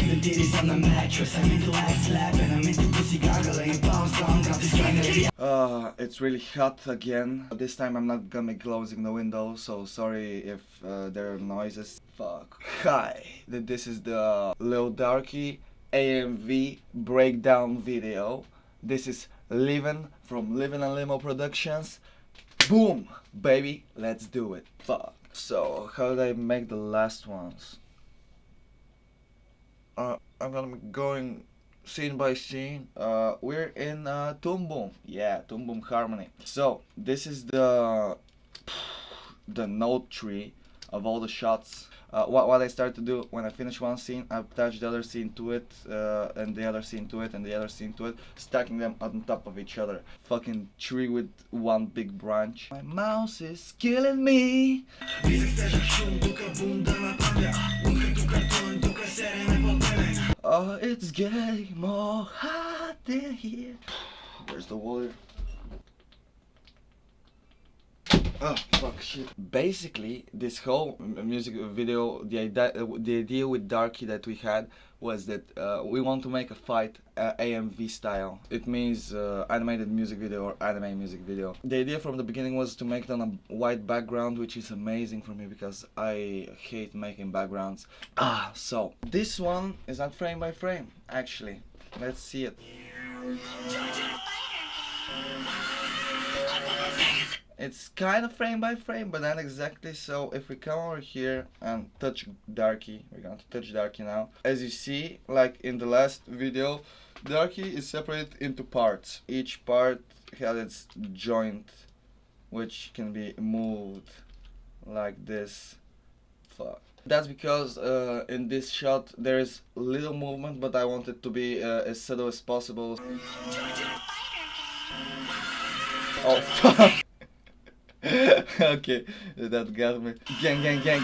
the titties on the mattress. I'm into ass slapping, I'm into pussy gargling. Bounce down, got this kind of. It's really hot again. This time I'm not gonna be closing the window, so sorry if there are noises. Fuck. Hi, this is the Lil Darkie AMV breakdown video. This is Liven from Liven and Limo Productions. Boom, baby, let's do it. Fuck. So, how did I make the last ones? I'm gonna be going scene by scene. We're in Toon. Yeah, Toon harmony. So, this is the note tree of all the shots. What I start to do when I finish one scene, I attach the other scene to it, and the other scene to it, and the other scene to it, stacking them on top of each other. Fucking tree with one big branch. My mouse is killing me. Oh, it's getting more hot in here. Where's the water? Oh, fuck, shit. Basically, this whole music video, the idea with Darkie that we had was that we want to make a fight AMV style. It means animated music video or anime music video. The idea from the beginning was to make it on a white background, which is amazing for me because I hate making backgrounds. So this one is not frame by frame, actually. Let's see it. It's kind of frame by frame, but not exactly. So if we come over here and touch Darkie, we're going to touch Darkie now. As you see, like in the last video, Darkie is separated into parts. Each part has its joint, which can be moved like this. Fuck. That's because in this shot there is little movement, but I want it to be as subtle as possible. Oh fuck! Okay, that got me. Gang, gang, gang.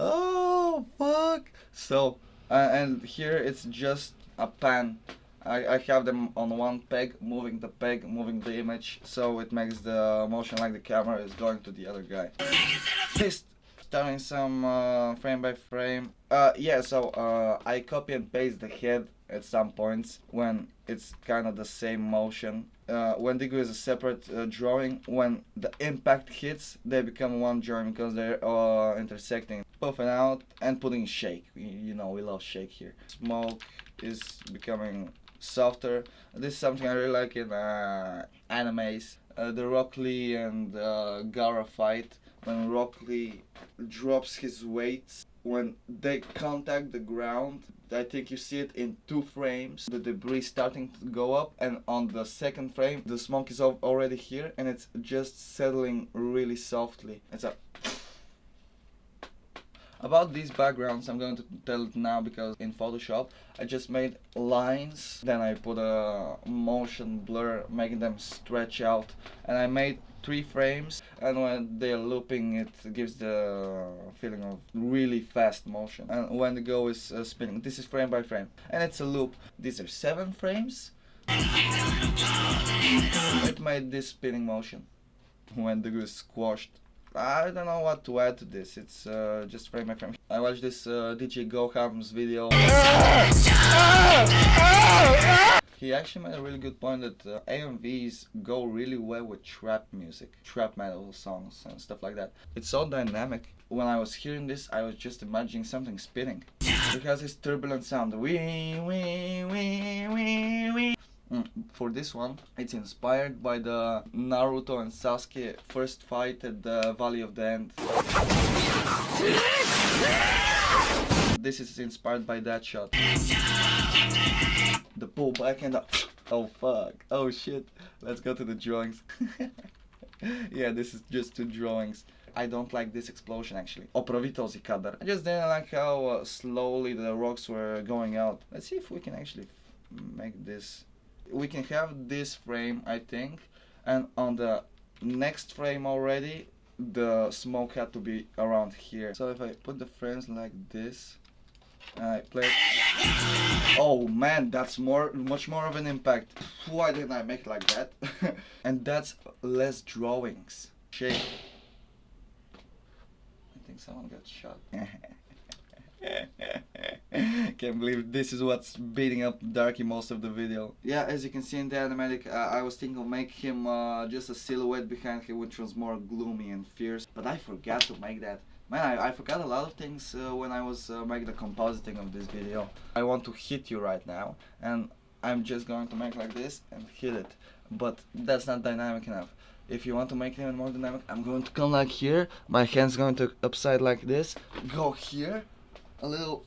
Oh, fuck. So, and here it's just a pan. I have them on one peg, moving the image, so it makes the motion like the camera is going to the other guy. Just starting some frame by frame. Yeah, so I copy and paste the head at some points when it's kind of the same motion. Wendigo is a separate drawing. When the impact hits, they become one drawing because they're intersecting. Puffing out and putting shake. You know, we love shake here. Smoke is becoming softer. This is something I really like in animes. The Rock Lee and Gaara fight. When Rock Lee drops his weights, when they contact the ground, I think you see it in 2 frames, the debris starting to go up, and on the second frame the smoke is already here and it's just settling really softly. It's a About these backgrounds I'm going to tell it now because in Photoshop I just made lines, then I put a motion blur making them stretch out, and I made 3 frames, and when they're looping it gives the feeling of really fast motion, and when the go is spinning. This is frame by frame and it's a loop. These are 7 frames. It made this spinning motion when the go is squashed. I don't know what to add to this, it's just frame by frame. I watched this DJ GOHAM's video. He actually made a really good point that AMVs go really well with trap music, trap metal songs and stuff like that. It's so dynamic. When I was hearing this, I was just imagining something spinning. It has this turbulent sound. Wee, wee, wee, wee, wee. For this one, it's inspired by the Naruto and Sasuke first fight at the Valley of the End. This is inspired by that shot. The pull back and the... Oh fuck, oh shit, let's go to the drawings. Yeah, this is just 2 drawings. I don't like this explosion actually. Opravitosi kadar. I just didn't like how slowly the rocks were going out. Let's see if we can actually make this. We can have this frame, I think, and on the next frame already the smoke had to be around here. So if I put the frames like this and I play it, oh man, that's much more of an impact. Why didn't I make it like that? And that's less drawings. Shake. I think someone got shot. Can't believe this is what's beating up Darkie most of the video. Yeah, as you can see in the animatic, I was thinking of making him just a silhouette behind him, which was more gloomy and fierce, but I forgot to make that. Man, I forgot a lot of things when I was making the compositing of this video. I want to hit you right now, and I'm just going to make like this and hit it, but that's not dynamic enough. If you want to make it even more dynamic, I'm going to come like here, my hand's going to upside like this, go here, a little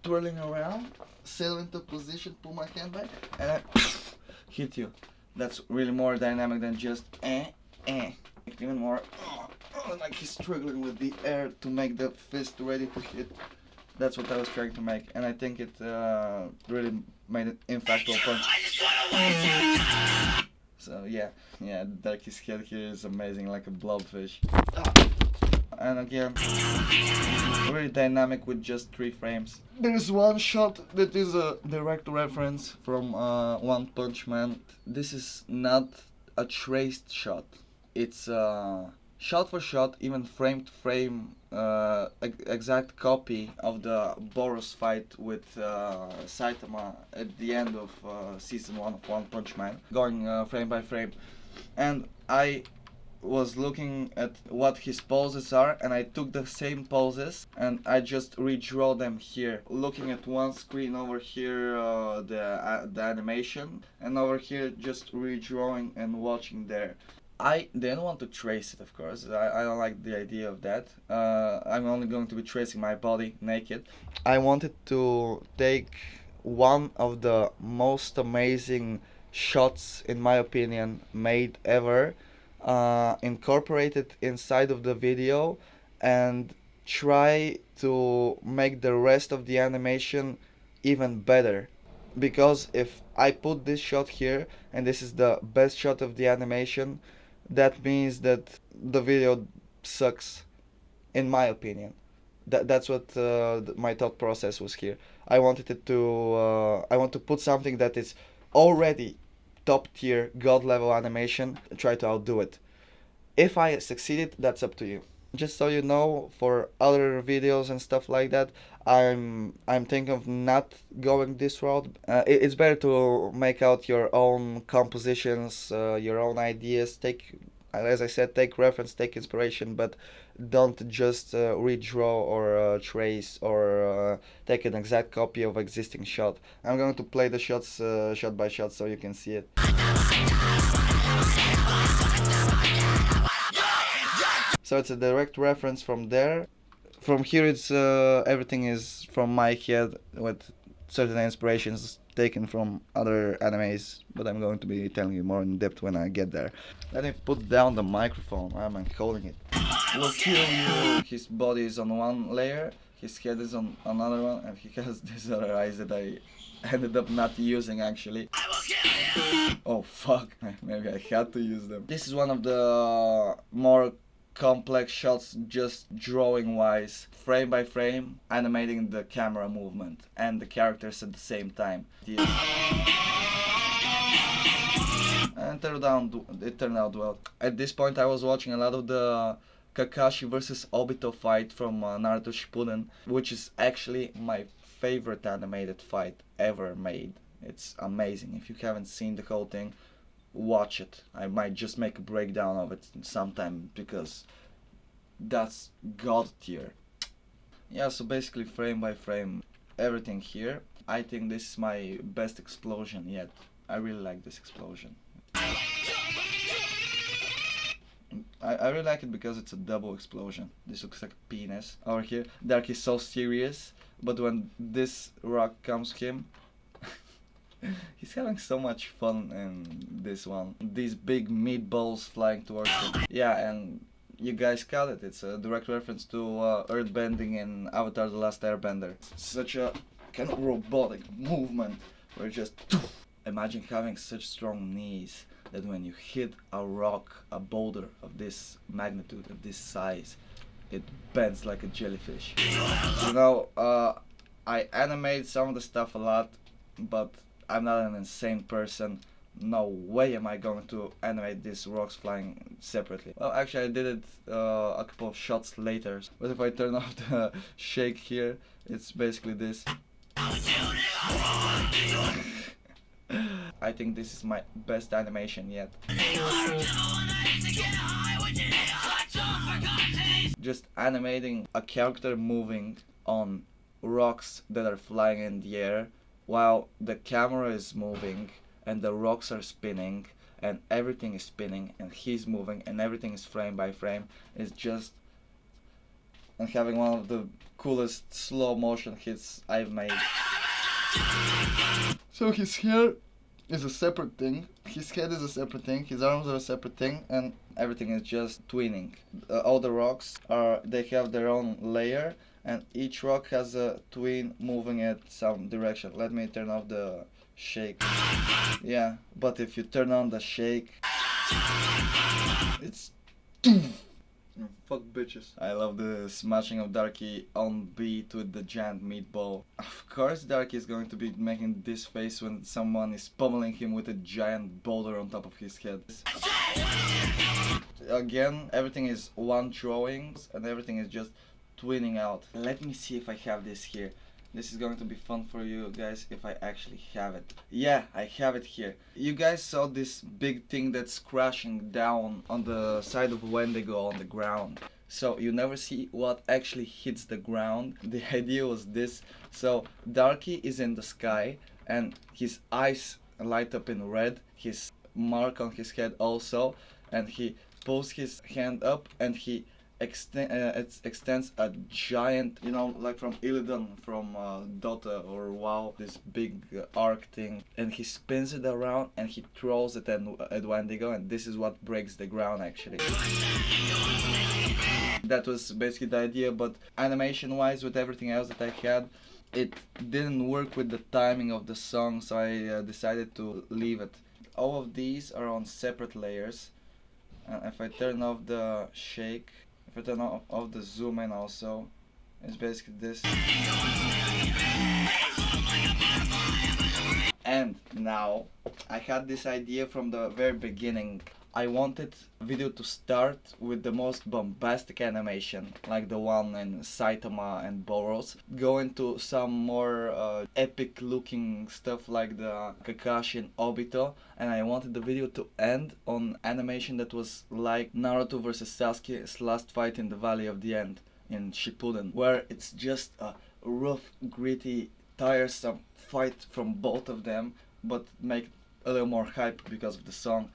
twirling around, settle into position, pull my hand back, and I hit you. That's really more dynamic than just even more like he's struggling with the air to make the fist ready to hit. That's what I was trying to make, and I think it really made an impactful punch. So yeah, Darkie's head here is amazing, like a blobfish. And again, really dynamic with just 3 frames. There's one shot that is a direct reference from One Punch Man. This is not a traced shot. It's shot for shot, even frame to frame, exact copy of the Boros fight with Saitama at the end of season 1 of One Punch Man, going frame by frame. And I was looking at what his poses are, and I took the same poses and I just redraw them here, looking at one screen over here, the animation, and over here just redrawing and watching there. I didn't want to trace it, of course. I don't like the idea of that. I'm only going to be tracing my body naked. I wanted to take one of the most amazing shots, in my opinion, made ever, incorporate it inside of the video, and try to make the rest of the animation even better. Because if I put this shot here, and this is the best shot of the animation, that means that the video sucks, in my opinion. That's what my thought process was here. I wanted it to I want to put something that is already top tier god level animation and try to outdo it. If I succeeded, that's up to you. Just so you know, for other videos and stuff like that, I'm thinking of not going this route. It's better to make out your own compositions, your own ideas. Take, as I said, take reference, take inspiration, but don't just redraw or trace or take an exact copy of existing shot. I'm going to play the shots shot by shot so you can see it. So it's a direct reference from there. From here, it's everything is from my head with certain inspirations taken from other animes, but I'm going to be telling you more in depth when I get there. Let me put down the microphone. I'm holding it. Will kill you. His body is on one layer, his head is on another one, and he has these other eyes that I ended up not using actually. Oh fuck, maybe I had to use them. This is one of the more complex shots, just drawing wise, frame by frame, animating the camera movement and the characters at the same time. And it turned out well. At this point I was watching a lot of the Kakashi versus Obito fight from Naruto Shippuden, which is actually my favorite animated fight ever made. It's amazing. If you haven't seen the whole thing, watch it. I might just make a breakdown of it sometime because that's god tier. Yeah, so basically frame by frame, everything here. I think this is my best explosion yet. I really like this explosion. I really like it because it's a double explosion. This looks like a penis. Over here, Dark is so serious, but when this rock comes to him, he's having so much fun in this one. These big meatballs flying towards him. Yeah, and you guys got it. It's a direct reference to earthbending in Avatar: The Last Airbender. It's such a kind of robotic movement where just imagine having such strong knees that when you hit a rock, a boulder of this magnitude, of this size, it bends like a jellyfish. You know, I animate some of the stuff a lot, but I'm not an insane person no way am I going to animate these rocks flying separately. Well, actually I did it a couple of shots later, but if I turn off the shake here, it's basically this. I think this is my best animation yet. Just animating a character moving on rocks that are flying in the air while the camera is moving and the rocks are spinning and everything is spinning and he's moving and everything is frame by frame is just, and having one of the coolest slow motion hits I've made. So his hair is a separate thing, his head is a separate thing, his arms are a separate thing, and everything is just twinning. All the rocks they have their own layer, and each rock has a twin moving at some direction. Let me turn off the shake. Yeah, but if you turn on the shake, it's fuck bitches. I love the smashing of Darkie on beat with the giant meatball. Of course Darkie is going to be making this face when someone is pummeling him with a giant boulder on top of his head. Again, everything is one drawing and everything is just twinning out. Let me see if I have this here. This is going to be fun for you guys if I actually have it. Yeah, I have it here. You guys saw this big thing that's crashing down on the side of Wendigo on the ground. So you never see what actually hits the ground. The idea was this. So Darkie is in the sky and his eyes light up in red. His mark on his head also. And he pulls his hand up and he extends a giant, you know, like from Illidan, from Dota or WoW, this big arc thing, and he spins it around and he throws it at Wendigo, and this is what breaks the ground actually. That was basically the idea, but animation wise with everything else that I had, it didn't work with the timing of the song, so I decided to leave it. All of these are on separate layers, and if I turn off the shake, if I turn off the zoom in also, it's basically this. And now, I had this idea from the very beginning. I wanted video to start with the most bombastic animation, like the one in Saitama and Boros, go into some more epic looking stuff like the Kakashi and Obito, and I wanted the video to end on animation that was like Naruto versus Sasuke's last fight in the Valley of the End in Shippuden, where it's just a rough, gritty, tiresome fight from both of them, but make a little more hype because of the song.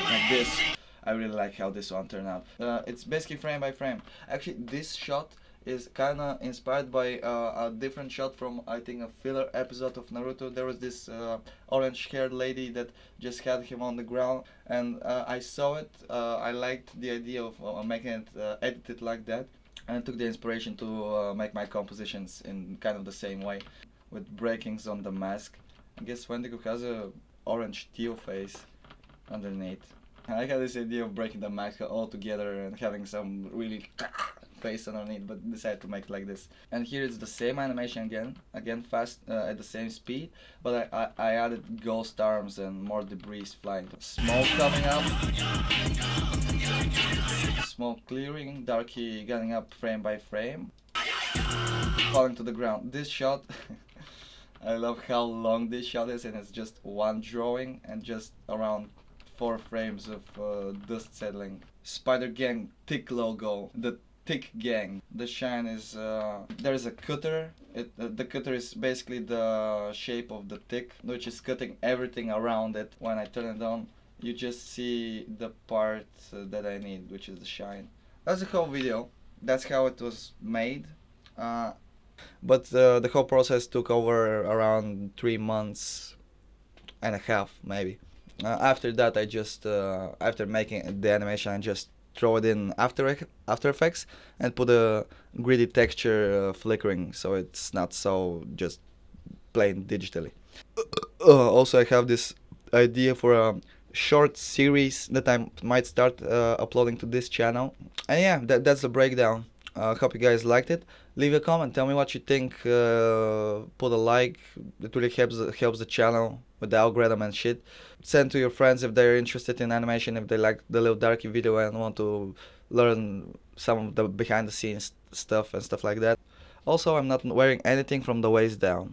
Like this. I really like how this one turned out. It's basically frame by frame. Actually, this shot is kinda inspired by a different shot from, I think, a filler episode of Naruto. There was this orange-haired lady that just had him on the ground, and I saw it. I liked the idea of making it edited like that, and I took the inspiration to make my compositions in kind of the same way, with breakings on the mask. I guess Wendigo has a orange teal face underneath. I had this idea of breaking the mask all together and having some really face underneath, but decided to make it like this. And here it's the same animation again fast at the same speed, but I added ghost arms and more debris flying. Smoke coming up, smoke clearing, Darkie getting up frame by frame, falling to the ground. This shot, I love how long this shot is, and it's just one drawing and just around 4 frames of dust settling. Spider Gang tick logo, the tick gang. The shine is, there's a cutter. The cutter is basically the shape of the tick, which is cutting everything around it. When I turn it on, you just see the part that I need, which is the shine. That's the whole video. That's how it was made. But the whole process took over around 3 months and a half, maybe. After that, I just after making the animation, I just throw it in After Effects and put a gritty texture flickering, so it's not so just plain digitally. Also, I have this idea for a short series that I might start uploading to this channel. And yeah, that's the breakdown. Hope you guys liked it. Leave a comment, tell me what you think, put a like, it really helps the channel with the algorithm and shit. Send to your friends if they're interested in animation, if they like the Lil Darkie video and want to learn some of the behind the scenes stuff and stuff like that. Also, I'm not wearing anything from the waist down.